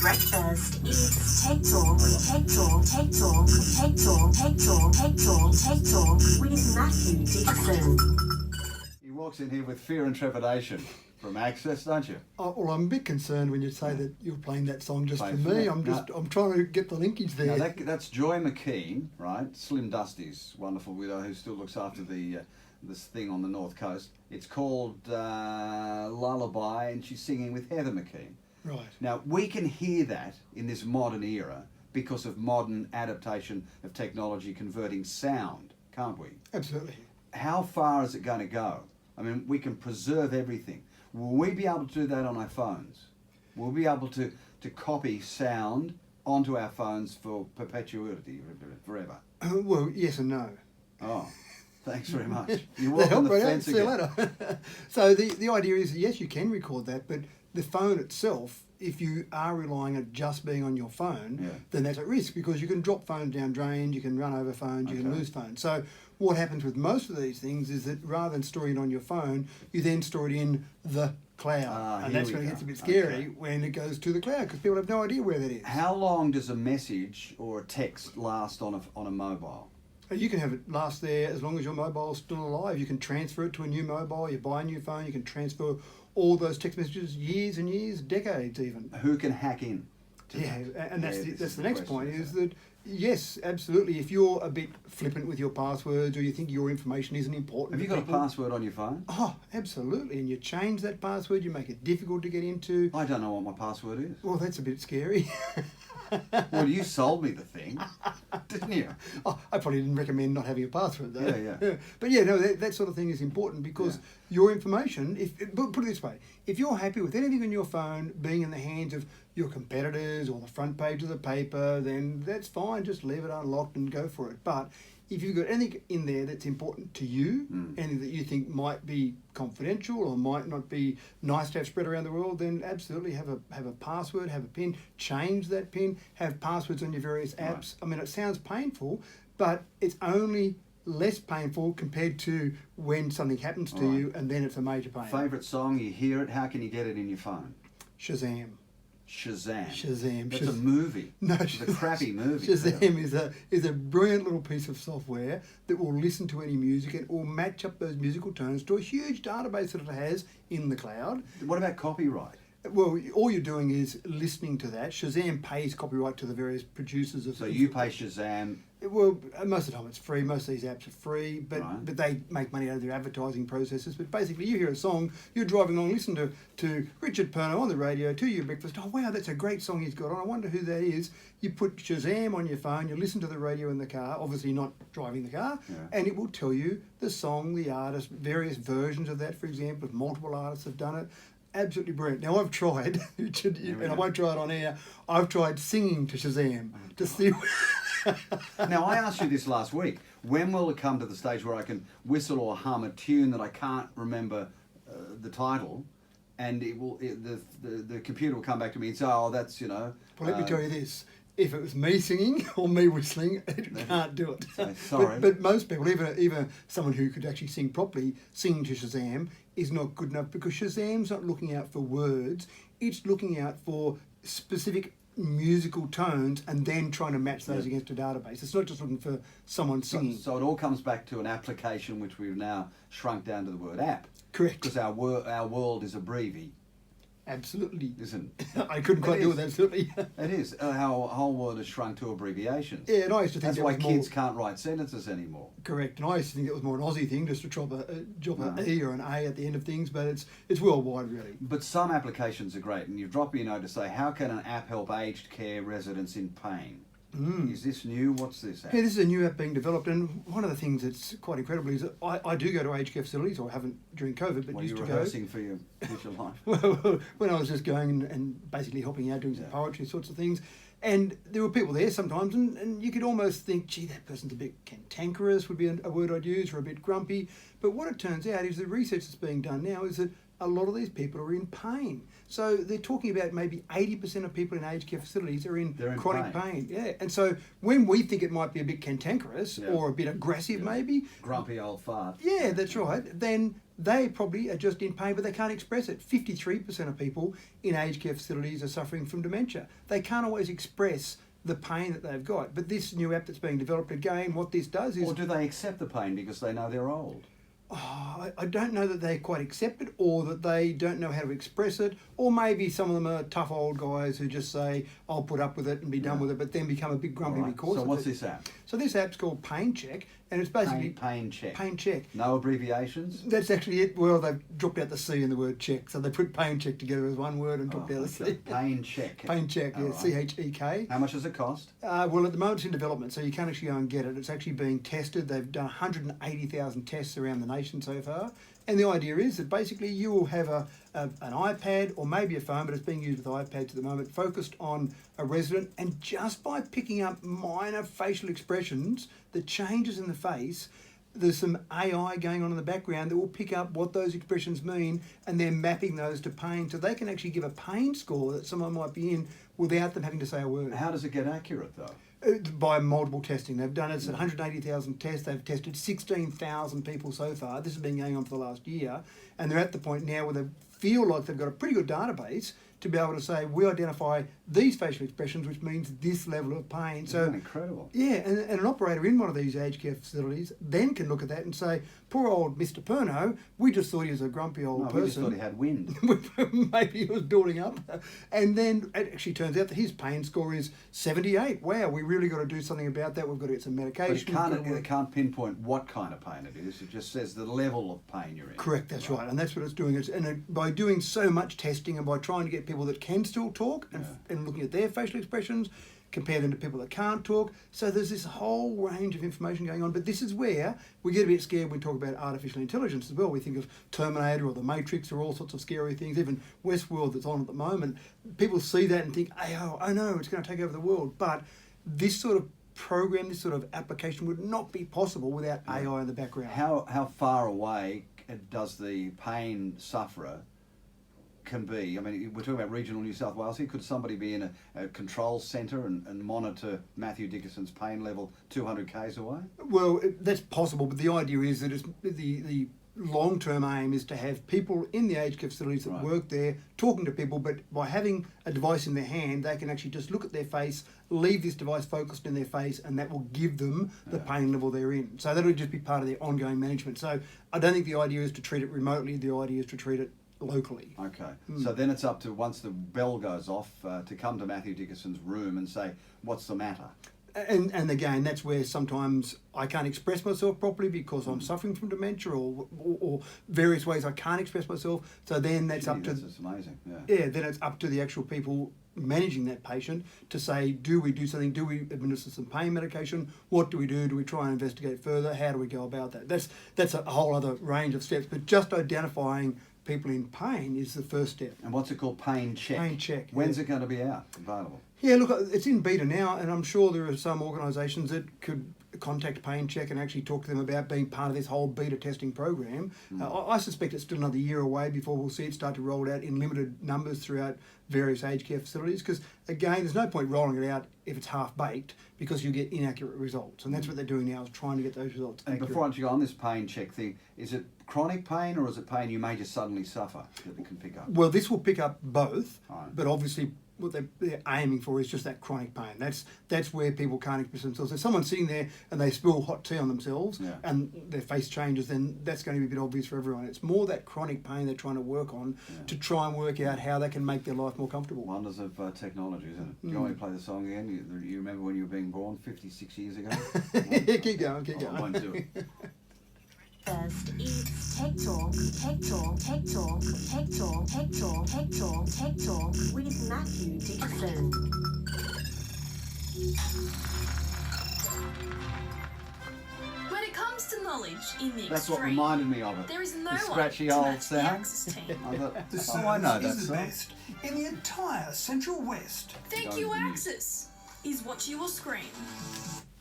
breakfast. It's Tech Talk, Tech Talk, Tech Talk, Tech Talk, Tech Talk, Tech Talk, Tech Talk with Matthew Dixon. He walks in here with fear and trepidation from Access, don't you? Well, I'm a bit concerned when you say that you're playing that song just Playing for for me. me. I'm trying to get the linkage there. Now that's Joy McKean, right? Slim Dusty's wonderful widow who still looks after the this thing on the North Coast. It's called Lullaby, and she's singing with Heather McKean. Right. Now, we can hear that in this modern era because of modern adaptation of technology converting sound, can't we? Absolutely. How far is it going to go? I mean, we can preserve everything. Will we be able to do that on our phones? Will we be able to copy sound onto our phones for perpetuity, forever? Well, yes and no. Oh, thanks very much. You They walk on help the right out. fence See you again. later. So the idea is, yes, you can record that, but the phone itself, if you are relying on just being on your phone, Yeah. then that's at risk because you can drop phones down drains, you can run over phones, you can Okay. lose phones. So what happens with most of these things is that rather than storing it on your phone, you then store it in the cloud. And here that's we when it go. gets a bit scary Okay. when it goes to the cloud because people have no idea where that is. How long does a message or a text last on a mobile? You can have it last there as long as your mobile's still alive. You can transfer it to a new mobile, you buy a new phone, you can transfer all those text messages years and years, decades even. Who can hack in? to Yeah, that? and that's Yeah, the, this that's is the next question, point isn't is it? that, yes, absolutely, if you're a bit flippant with your passwords or you think your information isn't important Have you to got a people- password on your phone? Oh, absolutely, and you change that password, you make it difficult to get into. I don't know what my password is. Well, that's a bit scary. Well, you sold me the thing, didn't you? Oh, I probably didn't recommend not having a password though. Yeah. But yeah, no, that sort of thing is important because Yeah. your information, but put it this way, if you're happy with anything on your phone being in the hands of your competitors or the front page of the paper, then that's fine, just leave it unlocked and go for it. But if you've got anything in there that's important to you, anything that you think might be confidential or might not be nice to have spread around the world, then absolutely have a password, have a PIN, change that PIN, have passwords on your various apps. Right. I mean, it sounds painful, but it's only less painful compared to when something happens to Right. you and then it's a major pain. Favourite song, you hear it, how can you get it in your phone? Shazam. Shazam. Shazam. That's a movie. No, It's a crappy movie. Shazam is a brilliant little piece of software that will listen to any music and will match up those musical tones to a huge database that it has in the cloud. What about copyright? Well, all you're doing is listening to that. Shazam pays copyright to the various producers of. So you pay Shazam. Well, most of the time it's free. Most of these apps are free, but Right. but they make money out of their advertising processes. But basically, you hear a song, you're driving along, listen to Richard Perno on the radio, to your breakfast. Oh wow, that's a great song he's got on. I wonder who that is. You put Shazam on your phone, you listen to the radio in the car, obviously not driving the car, Yeah. and it will tell you the song, the artist, various versions of that. For example, if multiple artists have done it. Absolutely brilliant. Now I've tried, Richard, Here we and I go. won't try it on air. I've tried singing to Shazam to see. Now, I asked you this last week. When will it come to the stage where I can whistle or hum a tune that I can't remember the title, and the computer will come back to me and say, "Oh, that's Well, let me tell you this. If it was me singing or me whistling, it can't do it. So, sorry. But most people, even someone who could actually sing properly, singing to Shazam is not good enough because Shazam's not looking out for words. It's looking out for specific musical tones and then trying to match those against a database. It's not just looking for someone singing. So it all comes back to an application which we've now shrunk down to the word app. Correct. Because our world is a breevy, Absolutely. isn't it? I couldn't quite It do is. it, absolutely. It is. Our whole world is shrunk to abbreviations. Yeah, and I used to think That's that why was more... kids can't write sentences anymore. Correct, and I used to think that was more an Aussie thing, just to drop an No. E or an A at the end of things, but it's worldwide really. But some applications are great, and you drop me a note to say, how can an app help aged care residents in pain? Is this new? What's this app? Yeah, this is a new app being developed, and one of the things that's quite incredible is that I do go to aged care facilities, or I haven't during COVID, but Well, used you're to go. rehearsing for your future life. Well, when I was just going and basically helping out, doing some Yeah. poetry sorts of things, and there were people there sometimes, and you could almost think, gee, that person's a bit cantankerous, would be a word I'd use, or a bit grumpy. But what it turns out is the research that's being done now is that a lot of these people are in pain. So they're talking about maybe 80% of people in aged care facilities are They're in chronic pain. pain. Yeah, and so when we think it might be a bit cantankerous Yeah. or a bit aggressive, Yeah. maybe, Grumpy old fart. yeah, that's right. Then they probably are just in pain, but they can't express it. 53% of people in aged care facilities are suffering from dementia. They can't always express the pain that they've got. But this new app that's being developed, again, what this does is... Or do they accept the pain because they know they're old? I don't know that they quite accept it, or that they don't know how to express it, or maybe some of them are tough old guys who just say, I'll put up with it and be done with it, but then become a bit grumpy because So of what's it. this app? So this app's called Pain Check, and it's basically... Pain check. Pain Check. No abbreviations? That's actually it. Well, they've dropped out the C in the word check, so they put Pain Check together as one word and dropped out the C. Pain check. Pain Check, yeah, Alright. CHEK. How much does it cost? Well, at the moment it's in development, so you can't actually go and get it. It's actually being tested. They've done 180,000 tests around the nation so far. And the idea is that basically you will have an iPad or maybe a phone, but it's being used with iPads at the moment, focused on a resident, and just by picking up minor facial expressions, the changes in the face, there's some AI going on in the background that will pick up what those expressions mean, and they're mapping those to pain, so they can actually give a pain score that someone might be in without them having to say a word. How does it get accurate though? By multiple testing. They've done it, it's 180,000 tests. They've tested 16,000 people so far. This has been going on for the last year. And they're at the point now where they feel like they've got a pretty good database to be able to say, we identify these facial expressions, which means this level of pain. So, Incredible. yeah, and an operator in one of these aged care facilities then can look at that and say, poor old Mr. Perno, we just thought he was a grumpy old No, person. we just thought he had wind. Maybe he was building up. And then it actually turns out that his pain score is 78. Wow, we really got to do something about that. We've got to get some But medication. it can't pinpoint what kind of pain it is. It just says the level of pain you're in. Correct, that's right. And that's what it's doing. By doing so much testing and by trying to get people that can still talk and looking at their facial expressions, compare them to people that can't talk. So there's this whole range of information going on. But this is where we get a bit scared when we talk about artificial intelligence as well. We think of Terminator or The Matrix or all sorts of scary things, even Westworld that's on at the moment. People see that and think, oh no, it's going to take over the world. But this sort of program, this sort of application would not be possible without AI in the background. How far away does the pain sufferer can be? I mean, we're talking about regional New South Wales here. Could somebody be in a control centre and monitor Matthew Dickinson's pain level 200 k's away? Well, that's possible, but the idea is that it's the long-term aim is to have people in the aged care facilities that work there talking to people, but by having a device in their hand, they can actually just look at their face, leave this device focused in their face, and that will give them the pain level they're in. So that'll just be part of their ongoing management. So I don't think the idea is to treat it remotely. The idea is to treat it locally. Okay, so then it's up to, once the bell goes off, to come to Matthew Dickinson's room and say, what's the matter? And again, that's where sometimes I can't express myself properly because I'm suffering from dementia or various ways I can't express myself. So then that's up to... That's just amazing, Yeah, then it's up to the actual people managing that patient to say, do we do something? Do we administer some pain medication? What do we do? Do we try and investigate further? How do we go about that? That's a whole other range of steps, but just identifying people in pain is the first step. And what's it called? Pain Check. Pain Check. When's it going to be out, available? Yeah, look, it's in beta now, and I'm sure there are some organisations that could contact Pain Check and actually talk to them about being part of this whole beta testing program. I suspect it's still another year away before we'll see it start to roll out in limited numbers throughout various aged care facilities, because again, there's no point rolling it out if it's half-baked, because you get inaccurate results, and that's what they're doing now, is trying to get those results And accurate. before I go on this Pain Check thing, is it chronic pain or is it pain you may just suddenly suffer that it can pick up? Well, this will pick up both, Right. but obviously what they're aiming for is just that chronic pain. That's where people can't express themselves. If someone's sitting there and they spill hot tea on themselves and their face changes, then that's going to be a bit obvious for everyone. It's more that chronic pain they're trying to work on to try and work out how they can make their life more comfortable. Wonders of technology, isn't it? Do you want me to play the song again? You remember when you were being born 56 years ago? Yeah, keep going. I won't do it. First is Tech Talk, Tech Talk, Tech Talk, Tech Talk, Tech Talk, Tech Talk, Tech Talk with Matthew Dickinson. When it comes to knowledge in the That's what extreme, reminded me of it. there is no The one scratchy to old match the sound. Axis team. I thought, The oh, I know service that is the song. best in the entire Central West. Thank Go you, to the news. Axis, is what you will scream.